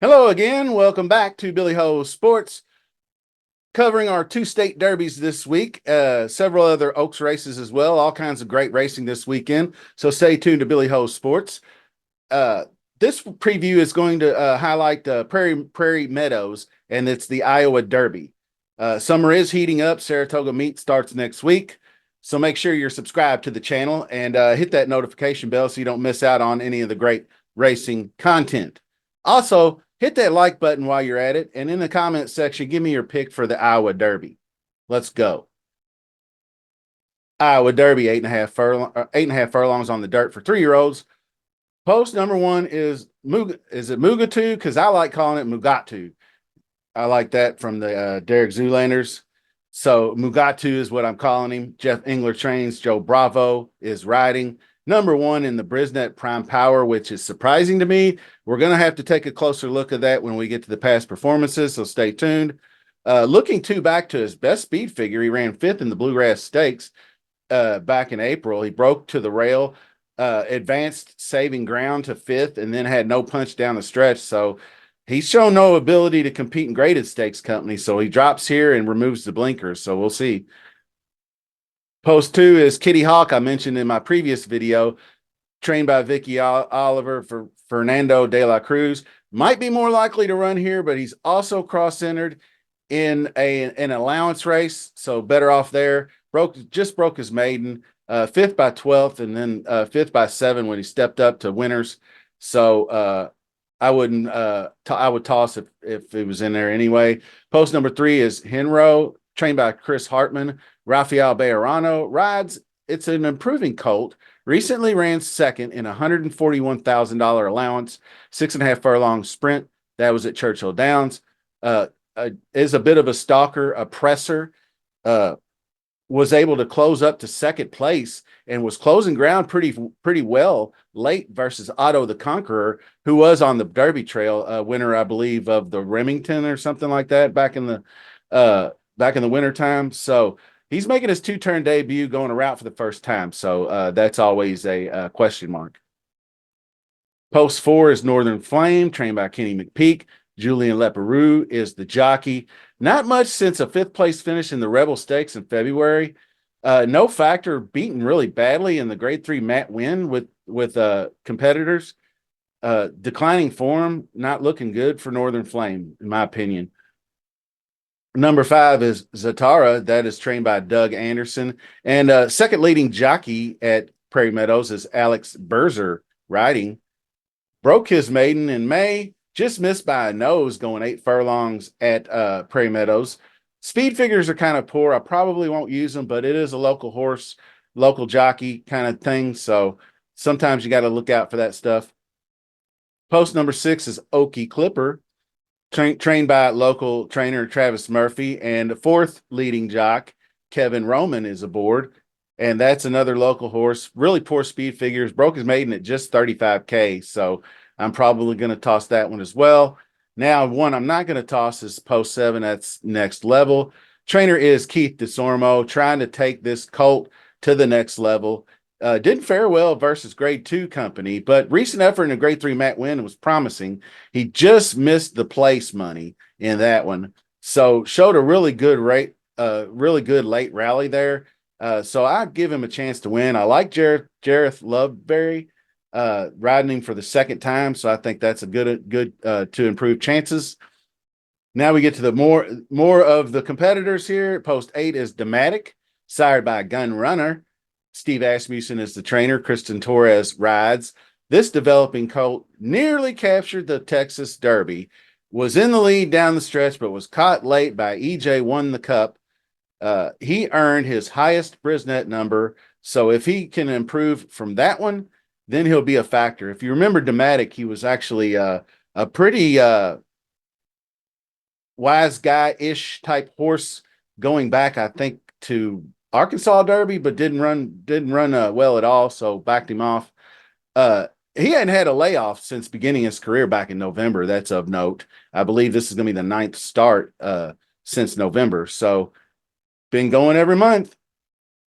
Hello again. Welcome back to Billy Ho Sports, covering our two state derbies this week, several other Oaks races as well, all kinds of great racing this weekend. So stay tuned to Billy Ho Sports. Uh, this preview is going to highlight Prairie Meadows, and it's the Iowa Derby. Summer is heating up. Saratoga Meet starts next week. So make sure you're subscribed to the channel and hit that notification bell so you don't miss out on any of the great racing content. Also, hit that like button while you're at it. And in the comment section, give me your pick for the Iowa Derby. Let's go. Iowa Derby, 8.5 furlongs on the dirt for 3-year-olds. Post number one is Mugatu? Because I like calling it Mugatu. I like that from the Derek Zoolanders. So Mugatu is what I'm calling him. Jeff Engler trains. Joe Bravo is riding. Number one in the Brisnet Prime Power, which is surprising to me. We're going to have to take a closer look at that when we get to the past performances, so stay tuned. Looking back to his best speed figure, he ran 5th in the Bluegrass Stakes back in April. He broke to the rail, advanced saving ground to 5th, and then had no punch down the stretch. So he's shown no ability to compete in graded stakes company. So he drops here and removes the blinkers. So we'll see. Post 2 is Kitty Hawk, I mentioned in my previous video, trained by Vicky Oliver for Fernando de la Cruz. Might be more likely to run here, but he's also cross-centered in an allowance race, so better off there. Just broke his maiden, 5th by 12th, and then 5th by 7 when he stepped up to winners. So I wouldn't I would toss if it was in there anyway. Post number 3 is Henro, trained by Chris Hartman. Rafael Bejarano rides. It's an improving colt. Recently ran second in a $141,000 allowance, 6.5 furlong sprint. That was at Churchill Downs. Is a bit of a stalker, a presser. Was able to close up to second place and was closing ground pretty well late versus Otto the Conqueror, who was on the Derby Trail, winner, I believe, of the Remington or something like that back in the wintertime. So he's making his 2-turn debut going a route for the first time. So that's always a question mark. Post 4 is Northern Flame, trained by Kenny McPeak. Julian Leperoux is the jockey. Not much since a 5th place finish in the Rebel Stakes in February. No factor, beaten really badly in the Grade 3 Matt win with competitors. Declining form, not looking good for Northern Flame, in my opinion. Number 5 is Zatara. That is trained by Doug Anderson. And second leading jockey at Prairie Meadows is Alex Berzer riding. Broke his maiden in May. Just missed by a nose going 8 furlongs at Prairie Meadows. Speed figures are kind of poor. I probably won't use them, but it is a local horse, local jockey kind of thing. So sometimes you got to look out for that stuff. Post number 6 is Okie Clipper, trained by local trainer Travis Murphy. And the 4th leading jock, Kevin Roman, is aboard. And that's another local horse. Really poor speed figures. Broke his maiden at just 35K. So I'm probably going to toss that one as well. Now, one I'm not going to toss is Post 7. That's Next Level. Trainer is Keith DeSormo, trying to take this colt to the next level. Didn't fare well versus Grade 2 company, but recent effort in a Grade 3 Matt win was promising. He just missed the place money in that one. So showed a really good late rally there. So I'd give him a chance to win. I like Jareth Loveberry. Riding him for the second time, so I think that's a good to improve chances. Now we get to the more of the competitors here. Post 8 is Dematic, sired by Gun Runner. Steve Asmussen is the trainer. Kristen Torres rides. This developing colt nearly captured the Texas Derby, was in the lead down the stretch, but was caught late by EJ Won the Cup. He earned his highest Brisnet number, so if he can improve from that one, then he'll be a factor. If you remember Dematic, he was actually a pretty wise guy-ish type horse going back, I think, to Arkansas Derby, but didn't run well at all, so backed him off. he hadn't had a layoff since beginning his career back in November. That's of note. I believe this is going to be the ninth start since November. So been going every month.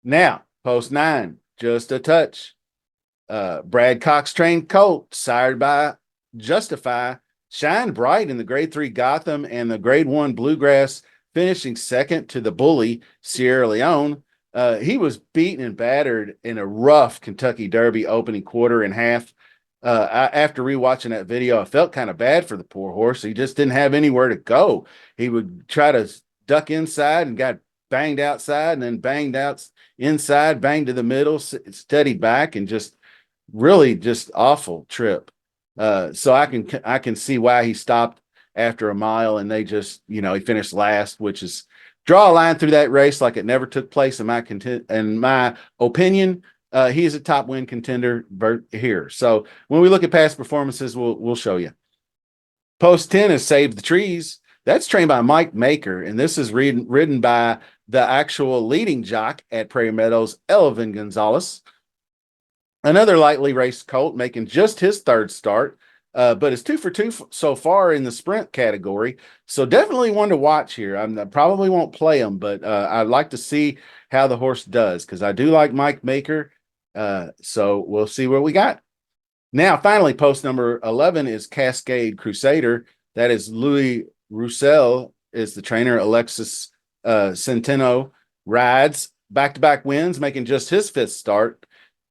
Now, post 9, just a touch. Brad Cox trained colt, sired by Justify, shined bright in the grade 3 Gotham and the grade 1 Bluegrass, finishing second to the bully Sierra Leone. He was beaten and battered in a rough Kentucky Derby opening quarter and half. After rewatching that video, I felt kind of bad for the poor horse. He just didn't have anywhere to go. He would try to duck inside and got banged outside, and then banged out inside, banged to the middle, steadied back, and just really just awful trip. So I can see why he stopped after a mile, and they just, he finished last, which is draw a line through that race like it never took place in my opinion. He is a top win contender here. So when we look at past performances, we'll show you. Post 10 is Save the Trees. That's trained by Mike Maker, and this is ridden by the actual leading jock at Prairie Meadows, Elvin Gonzalez. Another lightly raced colt making just his third start, but is 2 for 2 so far in the sprint category. So definitely one to watch here. I probably won't play him, but I'd like to see how the horse does because I do like Mike Maker. So we'll see what we got. Now, finally, post number 11 is Cascade Crusader. That is Louis Roussel is the trainer. Alexis Centeno rides back-to-back wins, making just his 5th start.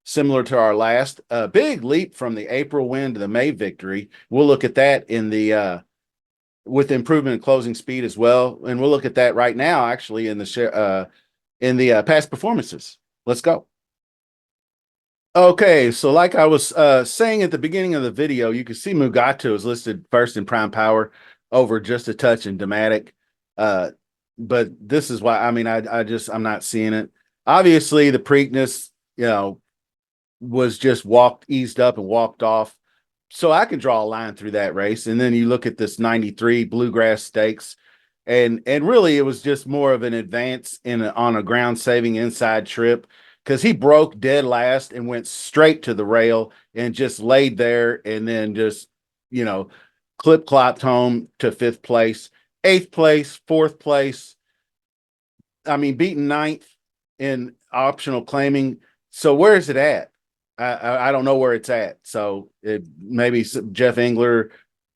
Similar to our last, big leap from the April win to the May victory. We'll look at that in the with improvement in closing speed as well, and we'll look at that right now. Actually, in the past performances. Let's go. Okay, so like I was saying at the beginning of the video, you can see Mugatu is listed first in prime power over Just a Touch and Dematic. But this is why I'm not seeing it. Obviously, the Preakness, was just eased up and walked off. So I can draw a line through that race. And then you look at this 93 Bluegrass Stakes, and really it was just more of an advance on a ground saving inside trip, because he broke dead last and went straight to the rail and just laid there, and then just, clip-clopped home to 5th place, 8th place, 4th place. Beaten 9th in optional claiming. So where is it at? I don't know where it's at. So maybe Jeff Engler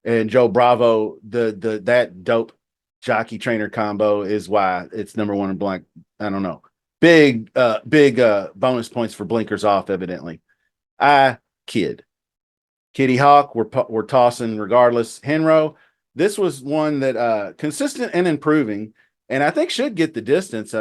and Joe Bravo, that dope jockey trainer combo is why it's number 1 in blank. I don't know. Big bonus points for blinkers off, evidently. Kitty Hawk, we're tossing regardless. Henro, this was one that consistent and improving, and I think should get the distance.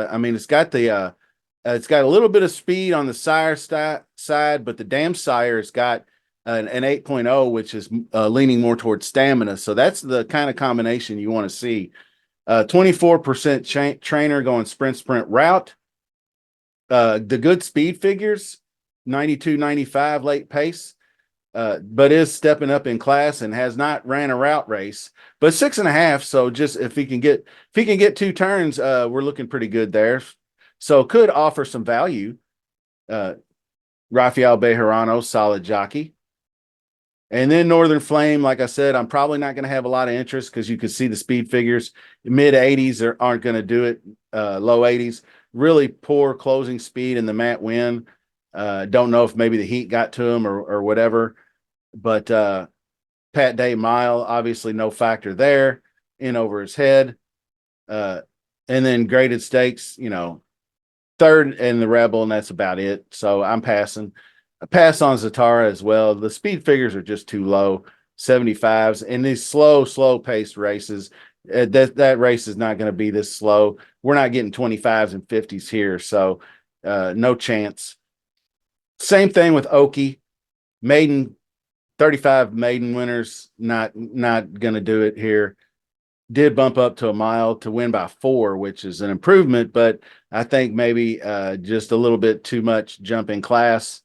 It's got a little bit of speed on the sire side, but the dam sire has got an 8.0, which is leaning more towards stamina. So that's the kind of combination you want to see. 24% trainer going sprint route. The good speed figures, 92, 95 late pace, but is stepping up in class and has not ran a route race, but 6.5. So just if he can get 2 turns, we're looking pretty good there. So could offer some value. Rafael Bejarano, solid jockey. And then Northern Flame, like I said, I'm probably not going to have a lot of interest because you can see the speed figures. Mid 80s aren't going to do it. Low 80s. Really poor closing speed in the Matt win. Don't know if maybe the heat got to him or whatever. But Pat Day Mile, obviously no factor there. In over his head. And then graded stakes, 3rd in the Rebel, and that's about it. So I'm passing. I pass on Zatara as well. The speed figures are just too low, 75s. And these slow paced races, that race is not going to be this slow. We're not getting 25s and 50s here, so no chance. Same thing with Oki. Maiden, 35 maiden winners, not going to do it here. Did bump up to a mile to win by 4, which is an improvement, but I think maybe just a little bit too much jump in class.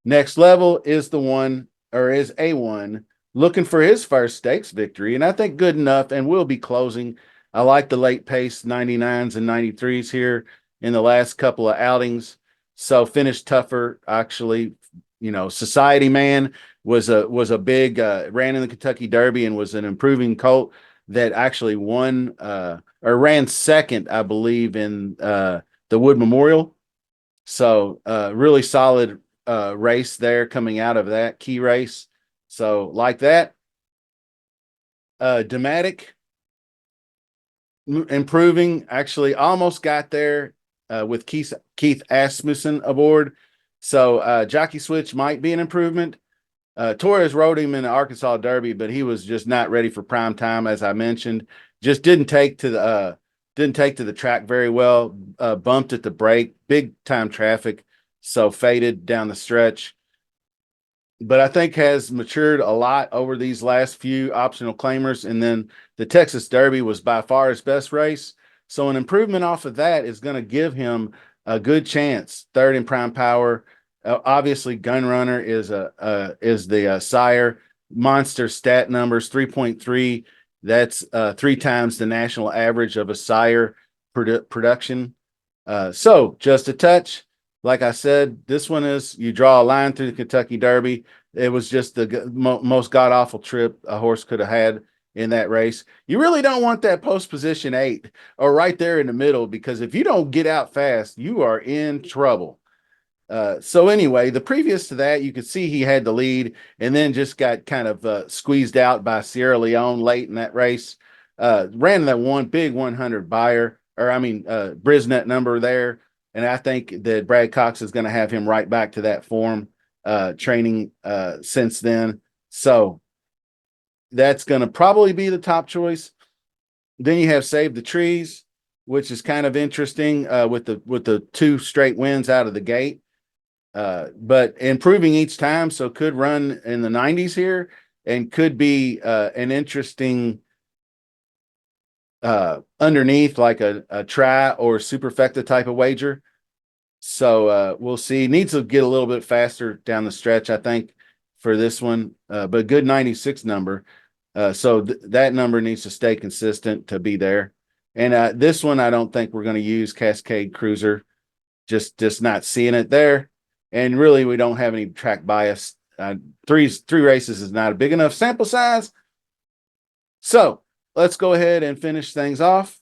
Next level is is A1 looking for his first stakes victory, and I think good enough, and will be closing. I like the late pace 99s and 93s here in the last couple of outings. So finished tougher, actually, Society Man was a big ran in the Kentucky Derby and was an improving colt that actually won or ran second, I believe, in the Wood Memorial. So really solid race there coming out of that key race. So like that. Dematic improving, actually almost got there with Keith Asmussen aboard. So Jockey Switch might be an improvement. Torres rode him in the Arkansas Derby, but he was just not ready for prime time, as I mentioned. Just didn't take to the track very well. Bumped at the break, big time traffic, so faded down the stretch. But I think has matured a lot over these last few optional claimers. And then the Texas Derby was by far his best race. So an improvement off of that is going to give him a good chance. Third in prime power. Obviously, Gun Runner is the sire. Monster stat numbers 3.3. That's 3 times the national average of a sire production. So just a touch. Like I said, this one is you draw a line through the Kentucky Derby. It was just the most god awful trip a horse could have had in that race. You really don't want that post position 8 or right there in the middle, because if you don't get out fast, you are in trouble. So anyway, the previous to that, you could see he had the lead and then just got kind of squeezed out by Sierra Leone late in that race. Ran that one big 100 buyer, or I mean, Brisnet number there. And I think that Brad Cox is going to have him right back to that form training since then. So that's going to probably be the top choice. Then you have Save the Trees, which is kind of interesting with the 2 straight wins out of the gate. But improving each time, so could run in the 90s here and could be an interesting underneath, like a try or superfecta type of wager. So we'll see. Needs to get a little bit faster down the stretch, I think, for this one. But good 96 number. So that number needs to stay consistent to be there. And this one, I don't think we're going to use Cascade Cruiser. Just not seeing it there. And really, we don't have any track bias. Three races is not a big enough sample size. So let's go ahead and finish things off.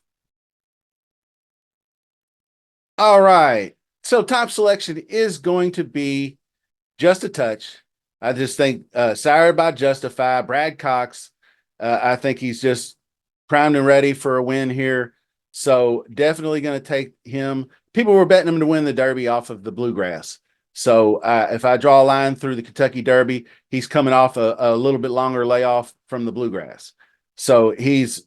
All right. So top selection is going to be Just a Touch. I just think Sired by Justify, Brad Cox. I think he's just primed and ready for a win here. So definitely going to take him. People were betting him to win the Derby off of the Bluegrass. So if I draw a line through the Kentucky Derby, he's coming off a little bit longer layoff from the Bluegrass. So he's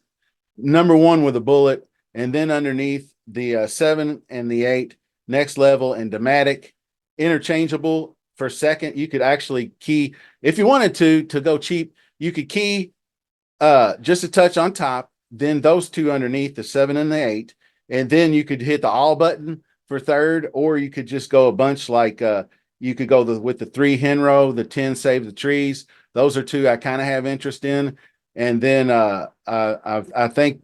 number 1 with a bullet. And then underneath the 7 and the 8, Next Level and Dematic, interchangeable for second. You could actually key, if you wanted to go cheap, you could key Just a Touch on top, then those 2 underneath, the 7 and the 8, and then you could hit the all button for third, or you could just go a bunch like you could go with the 3 Henro, the 10 Save the Trees. Those are 2 I kind of have interest in. And then I think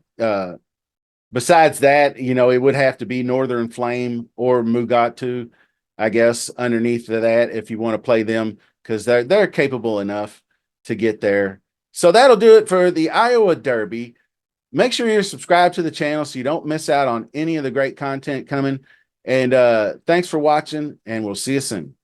besides that, it would have to be Northern Flame or Mugatu, I guess, underneath of that if you want to play them, because they're capable enough to get there. So that'll do it for the Iowa Derby. Make sure you're subscribed to the channel so you don't miss out on any of the great content coming. And thanks for watching, and we'll see you soon.